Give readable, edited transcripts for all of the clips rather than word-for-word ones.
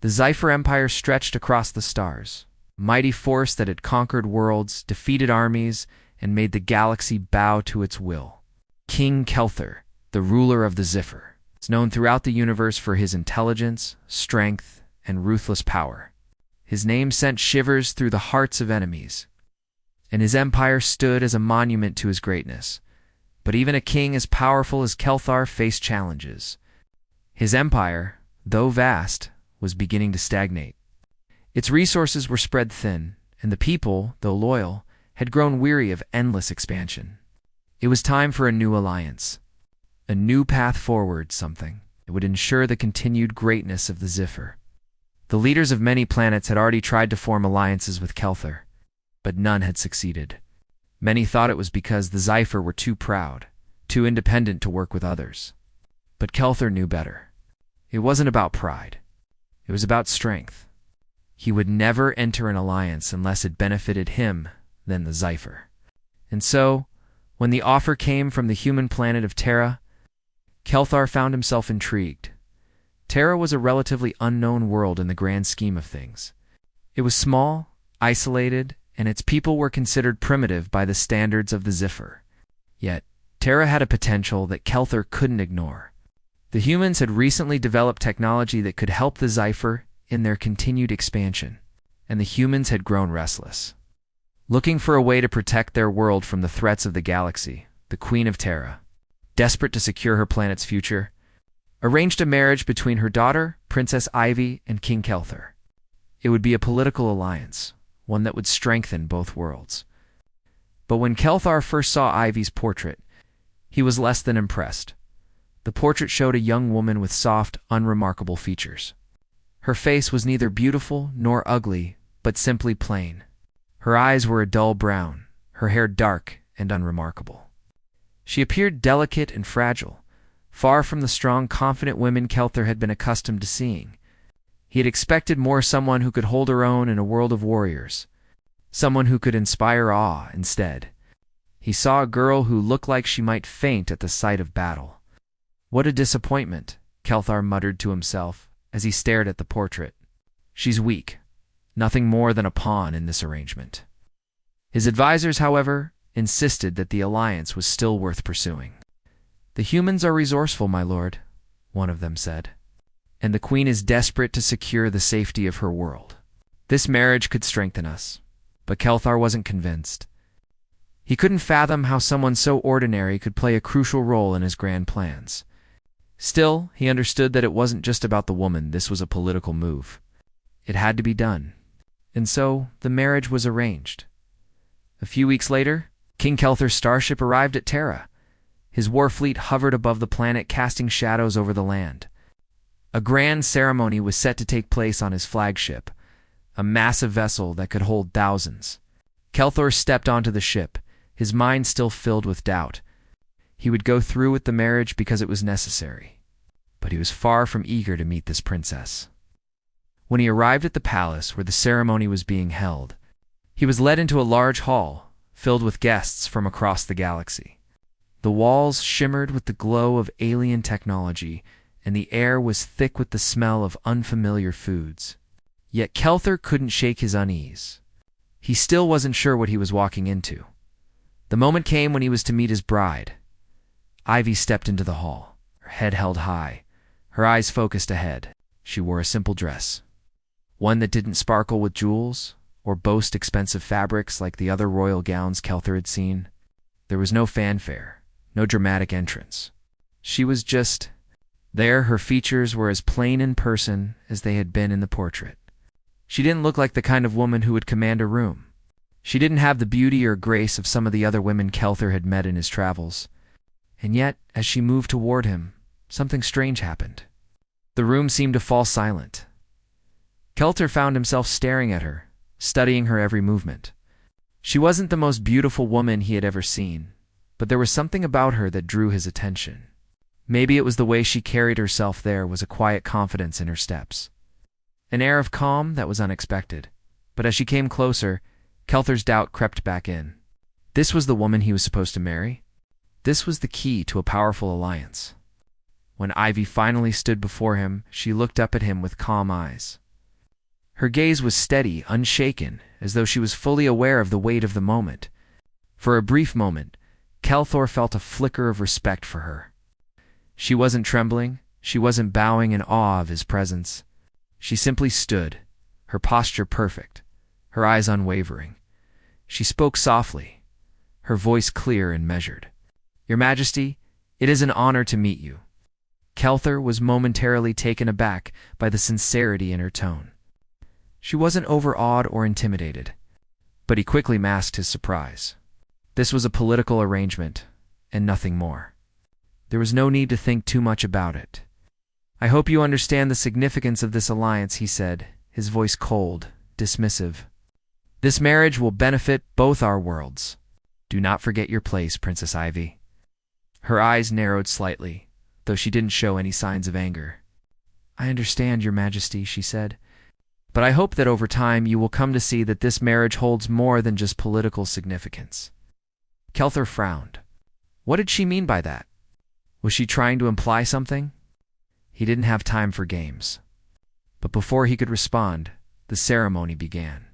The Zephyr Empire stretched across the stars, a mighty force that had conquered worlds, defeated armies, and made the galaxy bow to its will. King Kelthar, the ruler of the Zephyr, is known throughout the universe for his intelligence, strength, and ruthless power. His name sent shivers through the hearts of enemies, and his empire stood as a monument to his greatness. But even a king as powerful as Kelthar faced challenges. His empire, though vast, was beginning to stagnate. Its resources were spread thin, and the people, though loyal, had grown weary of endless expansion. It was time for a new alliance, a new path forward, something that would ensure the continued greatness of the Zephyr. The leaders of many planets had already tried to form alliances with Kelthar, but none had succeeded. Many thought it was because the Zephyr were too proud, too independent to work with others. But Kelthar knew better. It wasn't about pride. It was about strength. He would never enter an alliance unless it benefited him, then the Zephyr. And so, when the offer came from the human planet of Terra, Kelthar found himself intrigued. Terra was a relatively unknown world in the grand scheme of things. It was small, isolated, and its people were considered primitive by the standards of the Zephyr. Yet, Terra had a potential that Kelthar couldn't ignore. The humans had recently developed technology that could help the Zephyr in their continued expansion, and the humans had grown restless. Looking for a way to protect their world from the threats of the galaxy, the Queen of Terra, desperate to secure her planet's future, arranged a marriage between her daughter, Princess Ivy, and King Kelthar. It would be a political alliance, one that would strengthen both worlds. But when Kelthar first saw Ivy's portrait, he was less than impressed. The portrait showed a young woman with soft, unremarkable features. Her face was neither beautiful nor ugly, but simply plain. Her eyes were a dull brown, her hair dark and unremarkable. She appeared delicate and fragile, far from the strong, confident women Kelthar had been accustomed to seeing. He had expected more someone who could hold her own in a world of warriors, someone who could inspire awe instead. He saw a girl who looked like she might faint at the sight of battle. What a disappointment, Kelthar muttered to himself as he stared at the portrait. She's weak, nothing more than a pawn in this arrangement. His advisors, however, insisted that the alliance was still worth pursuing. The humans are resourceful, my lord, one of them said, and the Queen is desperate to secure the safety of her world. This marriage could strengthen us. But Kelthar wasn't convinced. He couldn't fathom how someone so ordinary could play a crucial role in his grand plans. Still, he understood that it wasn't just about the woman, this was a political move. It had to be done. And so, the marriage was arranged. A few weeks later, King Kelthar's starship arrived at Terra. His war fleet hovered above the planet, casting shadows over the land. A grand ceremony was set to take place on his flagship, a massive vessel that could hold thousands. Kelthar stepped onto the ship, his mind still filled with doubt. He would go through with the marriage because it was necessary. But he was far from eager to meet this princess. When he arrived at the palace where the ceremony was being held, he was led into a large hall filled with guests from across the galaxy. The walls shimmered with the glow of alien technology, and the air was thick with the smell of unfamiliar foods. Yet Kelthar couldn't shake his unease. He still wasn't sure what he was walking into. The moment came when he was to meet his bride. Ivy stepped into the hall, her head held high, her eyes focused ahead. She wore a simple dress, one that didn't sparkle with jewels or boast expensive fabrics like the other royal gowns Kelthar had seen. There was no fanfare, no dramatic entrance. She was just there. Her features were as plain in person as they had been in the portrait. She didn't look like the kind of woman who would command a room. She didn't have the beauty or grace of some of the other women Kelthar had met in his travels. And yet, as she moved toward him, something strange happened. The room seemed to fall silent. Kelthar found himself staring at her, studying her every movement. She wasn't the most beautiful woman he had ever seen, but there was something about her that drew his attention. Maybe it was the way she carried herself. There was a quiet confidence in her steps, an air of calm that was unexpected. But as she came closer, Kelthar's doubt crept back in. This was the woman he was supposed to marry? This was the key to a powerful alliance. When Ivy finally stood before him, she looked up at him with calm eyes. Her gaze was steady, unshaken, as though she was fully aware of the weight of the moment. For a brief moment, Kelthor felt a flicker of respect for her. She wasn't trembling, she wasn't bowing in awe of his presence. She simply stood, her posture perfect, her eyes unwavering. She spoke softly, her voice clear and measured. "Your Majesty, it is an honor to meet you." Kelthor was momentarily taken aback by the sincerity in her tone. She wasn't overawed or intimidated, but he quickly masked his surprise. This was a political arrangement, and nothing more. There was no need to think too much about it. "I hope you understand the significance of this alliance," he said, his voice cold, dismissive. "This marriage will benefit both our worlds. Do not forget your place, Princess Ivy." Her eyes narrowed slightly, though she didn't show any signs of anger. "I understand, Your Majesty," she said, "but I hope that over time you will come to see that this marriage holds more than just political significance." Kelthor frowned. What did she mean by that? Was she trying to imply something? He didn't have time for games. But before he could respond, the ceremony began.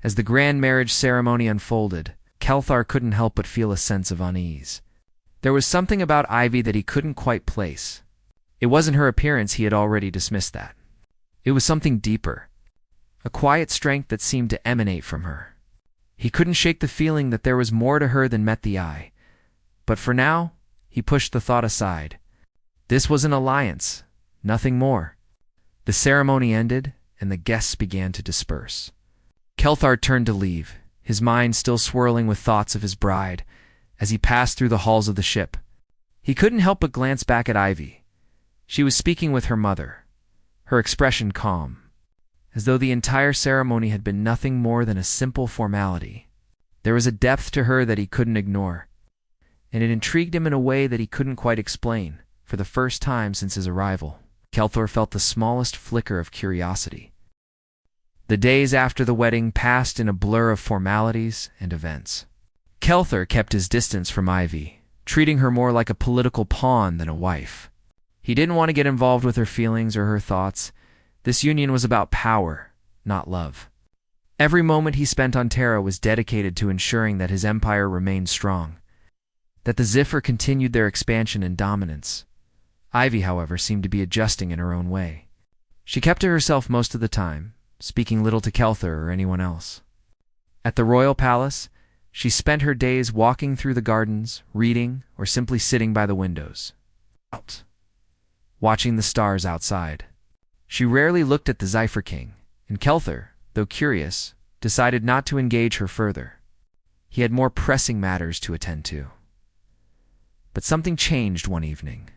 As the grand marriage ceremony unfolded, Kelthor couldn't help but feel a sense of unease. There was something about Ivy that he couldn't quite place. It wasn't her appearance, he had already dismissed that. It was something deeper, a quiet strength that seemed to emanate from her. He couldn't shake the feeling that there was more to her than met the eye. But for now, he pushed the thought aside. This was an alliance, nothing more. The ceremony ended, and the guests began to disperse. Kelthor turned to leave, his mind still swirling with thoughts of his bride, as he passed through the halls of the ship. He couldn't help but glance back at Ivy. She was speaking with her mother, her expression calm, as though the entire ceremony had been nothing more than a simple formality. There was a depth to her that he couldn't ignore, and it intrigued him in a way that he couldn't quite explain. For the first time since his arrival, Kelthor felt the smallest flicker of curiosity. The days after the wedding passed in a blur of formalities and events. Kelthor kept his distance from Ivy, treating her more like a political pawn than a wife. He didn't want to get involved with her feelings or her thoughts. This union was about power, not love. Every moment he spent on Terra was dedicated to ensuring that his empire remained strong, that the Zephyr continued their expansion and dominance. Ivy, however, seemed to be adjusting in her own way. She kept to herself most of the time, speaking little to Kelthor or anyone else. At the royal palace, she spent her days walking through the gardens, reading, or simply sitting by the windows, watching the stars outside. She rarely looked at the Zephyr King, and Kelthor, though curious, decided not to engage her further. He had more pressing matters to attend to. But something changed one evening.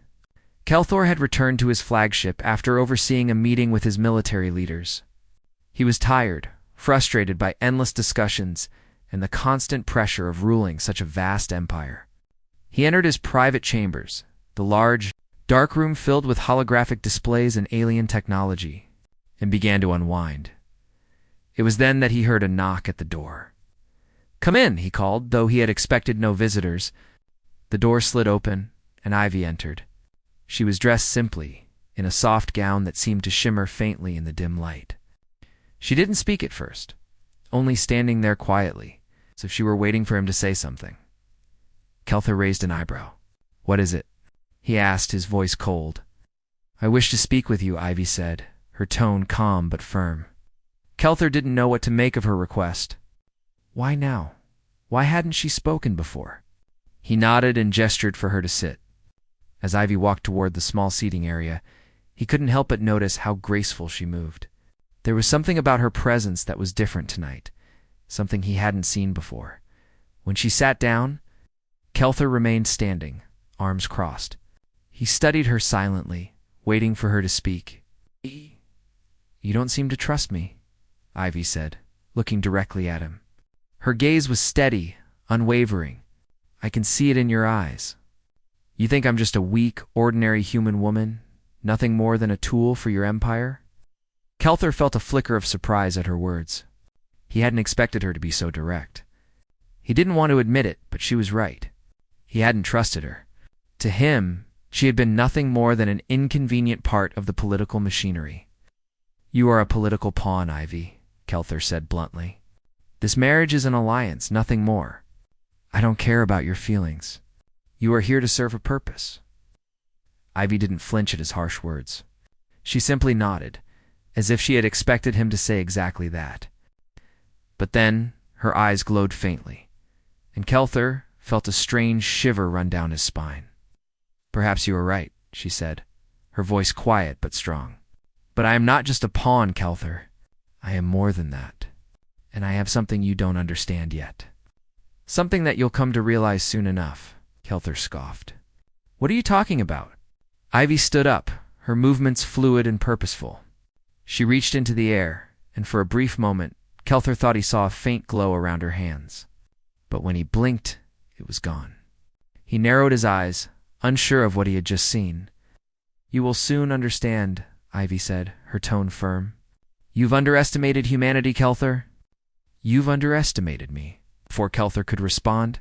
Kelthor had returned to his flagship after overseeing a meeting with his military leaders. He was tired, frustrated by endless discussions and the constant pressure of ruling such a vast empire. He entered his private chambers, the large, dark room filled with holographic displays and alien technology, and began to unwind. It was then that he heard a knock at the door. "Come in," he called, though he had expected no visitors. The door slid open, and Ivy entered. She was dressed simply, in a soft gown that seemed to shimmer faintly in the dim light. She didn't speak at first, only standing there quietly, as if she were waiting for him to say something. Kelthor raised an eyebrow. "What is it?" he asked, his voice cold. "I wish to speak with you," Ivy said, her tone calm but firm. Kelthor didn't know what to make of her request. Why now? Why hadn't she spoken before? He nodded and gestured for her to sit. As Ivy walked toward the small seating area, he couldn't help but notice how graceful she moved. There was something about her presence that was different tonight, something he hadn't seen before. When she sat down, Kelthor remained standing, arms crossed. He studied her silently, waiting for her to speak. "You don't seem to trust me," Ivy said, looking directly at him. Her gaze was steady, unwavering. "I can see it in your eyes. You think I'm just a weak, ordinary human woman, nothing more than a tool for your empire?" Kelthor felt a flicker of surprise at her words. He hadn't expected her to be so direct. He didn't want to admit it, but she was right. He hadn't trusted her. To him, she had been nothing more than an inconvenient part of the political machinery. You are a political pawn, Ivy, Kelther said bluntly. This marriage is an alliance, nothing more. I don't care about your feelings. You are here to serve a purpose. Ivy didn't flinch at his harsh words. She simply nodded, as if she had expected him to say exactly that. But then her eyes glowed faintly, and Kelther felt a strange shiver run down his spine. Perhaps you are right, she said, her voice quiet but strong. But I am not just a pawn, Kelther. I am more than that. And I have something you don't understand yet. Something that you'll come to realize soon enough, Kelther scoffed. What are you talking about? Ivy stood up, her movements fluid and purposeful. She reached into the air, and for a brief moment, Kelther thought he saw a faint glow around her hands. But when he blinked, it was gone. He narrowed his eyes, unsure of what he had just seen. You will soon understand, Ivy said, her tone firm. You've underestimated humanity, Kelther. You've underestimated me. Before Kelther could respond,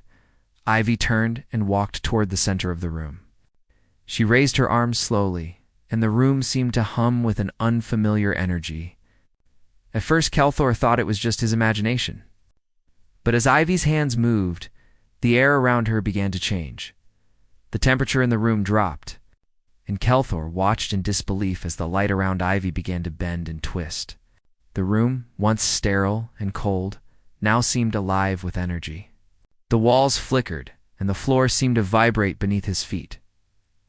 Ivy turned and walked toward the center of the room. She raised her arms slowly, and the room seemed to hum with an unfamiliar energy. At first, Kelther thought it was just his imagination. But as Ivy's hands moved, the air around her began to change. The temperature in the room dropped, and Kelther watched in disbelief as the light around Ivy began to bend and twist. The room, once sterile and cold, now seemed alive with energy. The walls flickered, and the floor seemed to vibrate beneath his feet.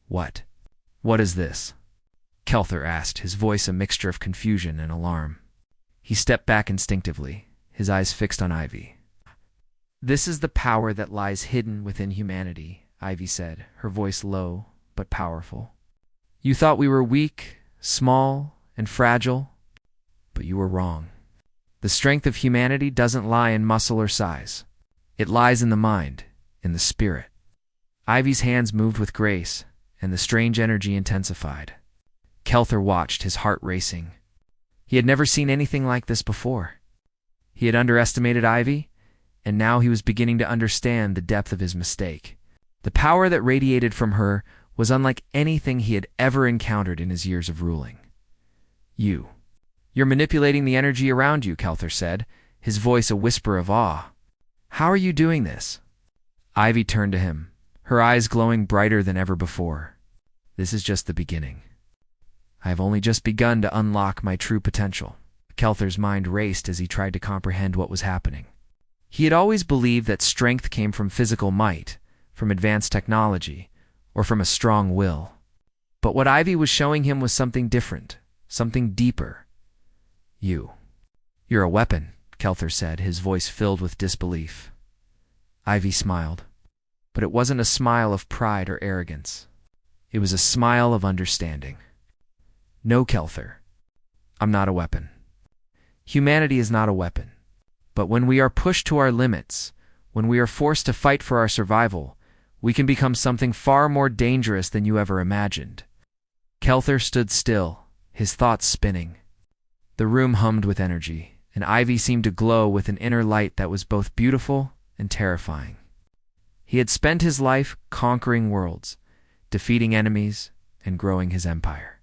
What? What is this? Kelther asked, his voice a mixture of confusion and alarm. He stepped back instinctively, his eyes fixed on Ivy. This is the power that lies hidden within humanity, Ivy said, her voice low but powerful. You thought we were weak, small, and fragile, but you were wrong. The strength of humanity doesn't lie in muscle or size. It lies in the mind, in the spirit. Ivy's hands moved with grace, and the strange energy intensified. Kelther watched, his heart racing. He had never seen anything like this before. He had underestimated Ivy, and now he was beginning to understand the depth of his mistake. The power that radiated from her was unlike anything he had ever encountered in his years of ruling. You're manipulating the energy around you, Kelther said, his voice a whisper of awe. How are you doing this? Ivy turned to him, her eyes glowing brighter than ever before. This is just the beginning. I have only just begun to unlock my true potential. Kelther's mind raced as he tried to comprehend what was happening. He had always believed that strength came from physical might, from advanced technology, or from a strong will. But what Ivy was showing him was something different, something deeper. You're a weapon, Kelther said, his voice filled with disbelief. Ivy smiled, but it wasn't a smile of pride or arrogance. It was a smile of understanding. No, Kelther, I'm not a weapon. Humanity is not a weapon. But when we are pushed to our limits, when we are forced to fight for our survival, we can become something far more dangerous than you ever imagined. Kelther stood still, his thoughts spinning. The room hummed with energy, and Ivy seemed to glow with an inner light that was both beautiful and terrifying. He had spent his life conquering worlds, defeating enemies, and growing his empire.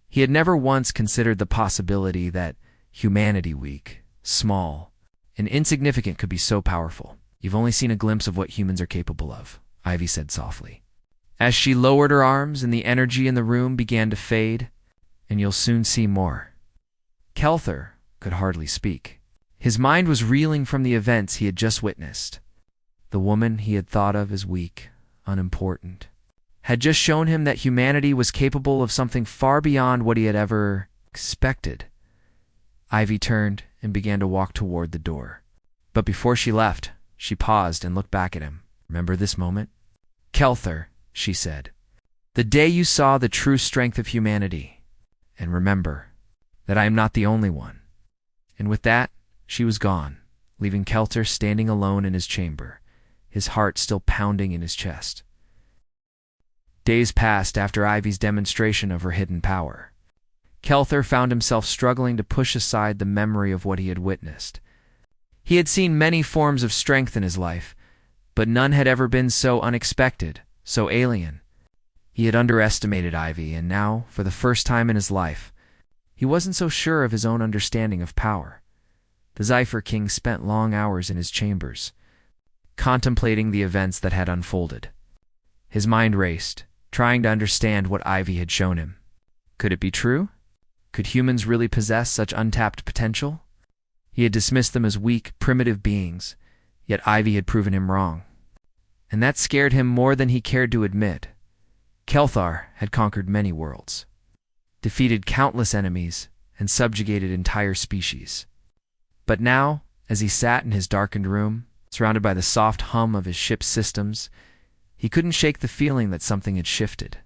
He had never once considered the possibility that humanity, weak, small, and insignificant, could be so powerful. You've only seen a glimpse of what humans are capable of, Ivy said softly. As she lowered her arms and the energy in the room began to fade, and you'll soon see more. Kelther could hardly speak. His mind was reeling from the events he had just witnessed. The woman he had thought of as weak, unimportant, had just shown him that humanity was capable of something far beyond what he had ever expected. Ivy turned and began to walk toward the door. But before she left, she paused and looked back at him. Remember this moment? Kelther, she said, the day you saw the true strength of humanity. And remember that I am not the only one. And with that, she was gone, leaving Kelther standing alone in his chamber, his heart still pounding in his chest. Days passed after Ivy's demonstration of her hidden power. Kelther found himself struggling to push aside the memory of what he had witnessed. He had seen many forms of strength in his life, but none had ever been so unexpected, so alien. He had underestimated Ivy, and now, for the first time in his life, He wasn't so sure of his own understanding of power. The Zephyr King spent long hours in his chambers, contemplating the events that had unfolded. His mind raced, trying to understand what Ivy had shown him. Could it be true? Could humans really possess such untapped potential? He had dismissed them as weak, primitive beings, yet Ivy had proven him wrong. And that scared him more than he cared to admit. Kelthar had conquered many worlds, defeated countless enemies, and subjugated entire species. But now, as he sat in his darkened room, surrounded by the soft hum of his ship's systems, he couldn't shake the feeling that something had shifted.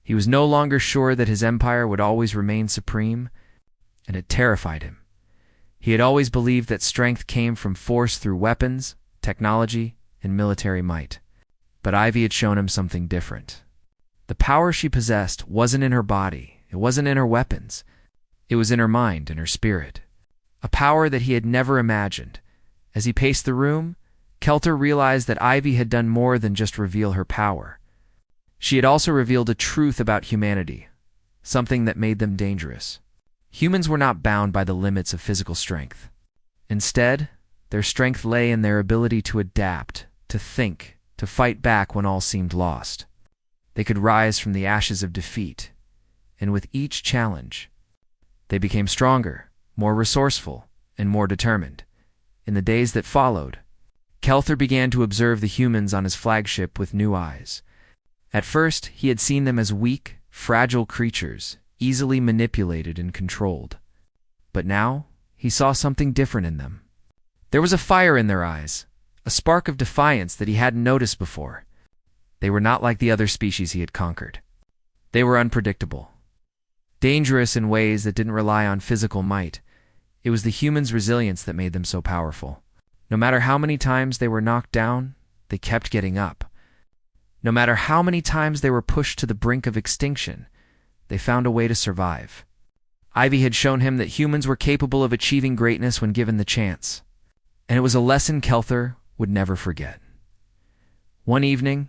He was no longer sure that his empire would always remain supreme, and it terrified him. He had always believed that strength came from force through weapons, technology, and military might. But Ivy had shown him something different. The power she possessed wasn't in her body, it wasn't in her weapons. It was in her mind and her spirit. A power that he had never imagined. As he paced the room, Kelter realized that Ivy had done more than just reveal her power. She had also revealed a truth about humanity, something that made them dangerous. Humans were not bound by the limits of physical strength. Instead, their strength lay in their ability to adapt, to think, to fight back when all seemed lost. They could rise from the ashes of defeat, and with each challenge, they became stronger, more resourceful, and more determined. In the days that followed, Kelther began to observe the humans on his flagship with new eyes. At first, he had seen them as weak, fragile creatures, easily manipulated and controlled. But now, he saw something different in them. There was a fire in their eyes, a spark of defiance that he hadn't noticed before. They were not like the other species he had conquered. They were unpredictable, dangerous in ways that didn't rely on physical might. It was the humans' resilience that made them so powerful. No matter how many times they were knocked down, they kept getting up. No matter how many times they were pushed to the brink of extinction, they found a way to survive. Ivy had shown him that humans were capable of achieving greatness when given the chance, and it was a lesson Kelthor would never forget. One evening,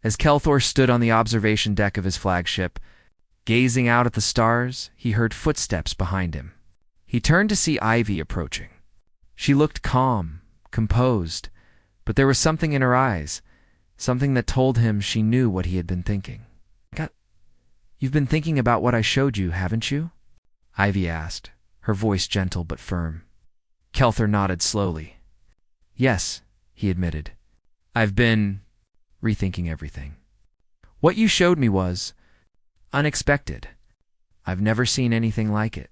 as Kelthor stood on the observation deck of his flagship, gazing out at the stars, he heard footsteps behind him. He turned to see Ivy approaching. She looked calm, composed, but there was something in her eyes, something that told him she knew what he had been thinking. "You've been thinking about what I showed you, haven't you?" Ivy asked, her voice gentle but firm. Kelthor nodded slowly. "Yes," he admitted. "I've been rethinking everything. What you showed me was unexpected. I've never seen anything like it."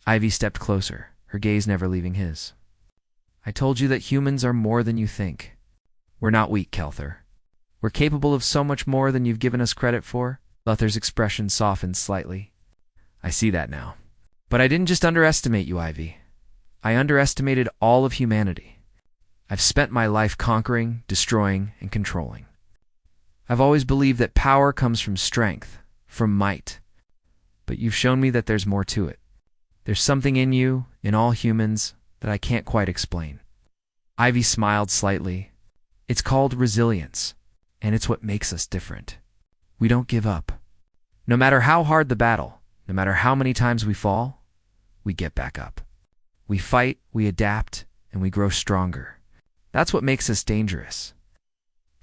Ivy stepped closer, her gaze never leaving his. "I told you that humans are more than you think. We're not weak, Kelthor. We're capable of so much more than you've given us credit for." Luther's expression softened slightly. "I see that now. But I didn't just underestimate you, Ivy. I underestimated all of humanity. I've spent my life conquering, destroying, and controlling. I've always believed that power comes from strength, from might. But you've shown me that there's more to it. There's something in you, in all humans, that I can't quite explain." Ivy smiled slightly. "It's called resilience, and it's what makes us different. We don't give up. No matter how hard the battle, no matter how many times we fall, we get back up. We fight, we adapt, and we grow stronger. That's what makes us dangerous."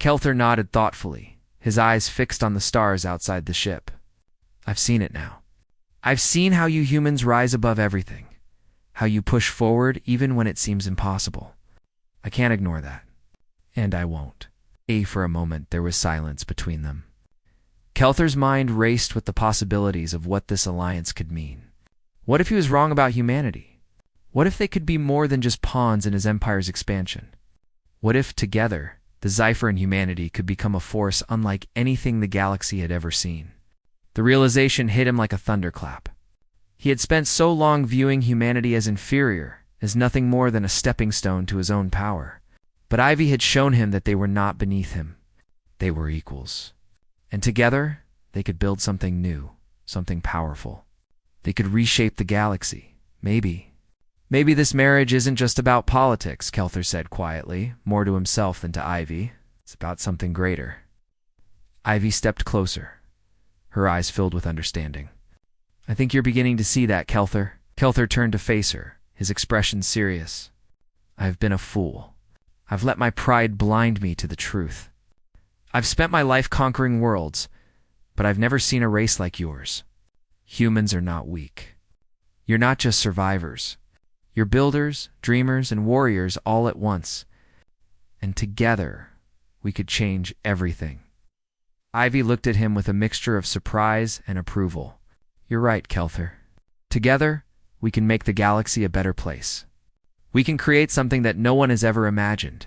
Kelthor nodded thoughtfully, his eyes fixed on the stars outside the ship. "I've seen it now. I've seen how you humans rise above everything, how you push forward even when it seems impossible. I can't ignore that, and I won't." For a moment, there was silence between them. Kelthor's mind raced with the possibilities of what this alliance could mean. What if he was wrong about humanity? What if they could be more than just pawns in his empire's expansion? What if, together, the Zephyr and humanity could become a force unlike anything the galaxy had ever seen? The realization hit him like a thunderclap. He had spent so long viewing humanity as inferior, as nothing more than a stepping stone to his own power. But Ivy had shown him that they were not beneath him. They were equals. And together, they could build something new, something powerful. They could reshape the galaxy. Maybe this marriage isn't just about politics, Kelthor said quietly, more to himself than to Ivy. It's about something greater. Ivy stepped closer, her eyes filled with understanding. I think you're beginning to see that, Kelthur. Kelthur turned to face her, his expression serious. I have been a fool. I've let my pride blind me to the truth. I've spent my life conquering worlds, but I've never seen a race like yours. Humans are not weak. You're not just survivors. You're builders, dreamers, and warriors all at once. And together, we could change everything. Ivy looked at him with a mixture of surprise and approval. You're right, Kelthur. Together, we can make the galaxy a better place. We can create something that no one has ever imagined.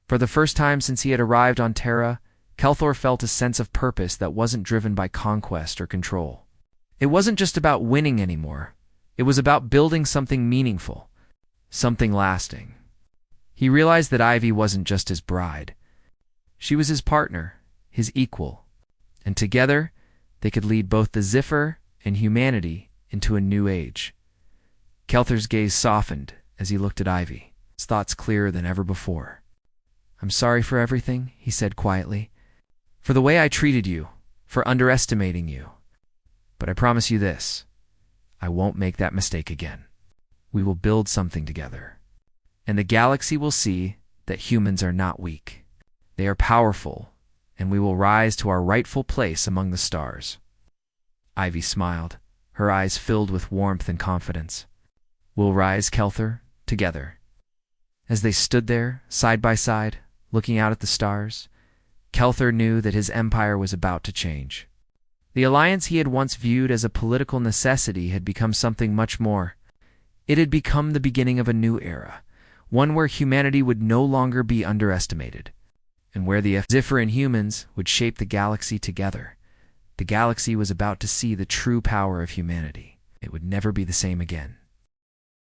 For the first time since he had arrived on Terra, Kelthor felt a sense of purpose that wasn't driven by conquest or control. It wasn't just about winning anymore. It was about building something meaningful, something lasting. He realized that Ivy wasn't just his bride. She was his partner, his equal, and together they could lead both the Zephyr and humanity into a new age. Kelthor's gaze softened as he looked at Ivy, his thoughts clearer than ever before. I'm sorry for everything, he said quietly, for the way I treated you, for underestimating you. But I promise you this, I won't make that mistake again. We will build something together, and the galaxy will see that humans are not weak. They are powerful, and we will rise to our rightful place among the stars. Ivy smiled, her eyes filled with warmth and confidence. We'll rise, Kelthur, together. As they stood there, side by side, looking out at the stars, Kelthur knew that his empire was about to change. The alliance he had once viewed as a political necessity had become something much more. It had become the beginning of a new era, one where humanity would no longer be underestimated, and where the Zephyr and humans would shape the galaxy together. The galaxy was about to see the true power of humanity. It would never be the same again.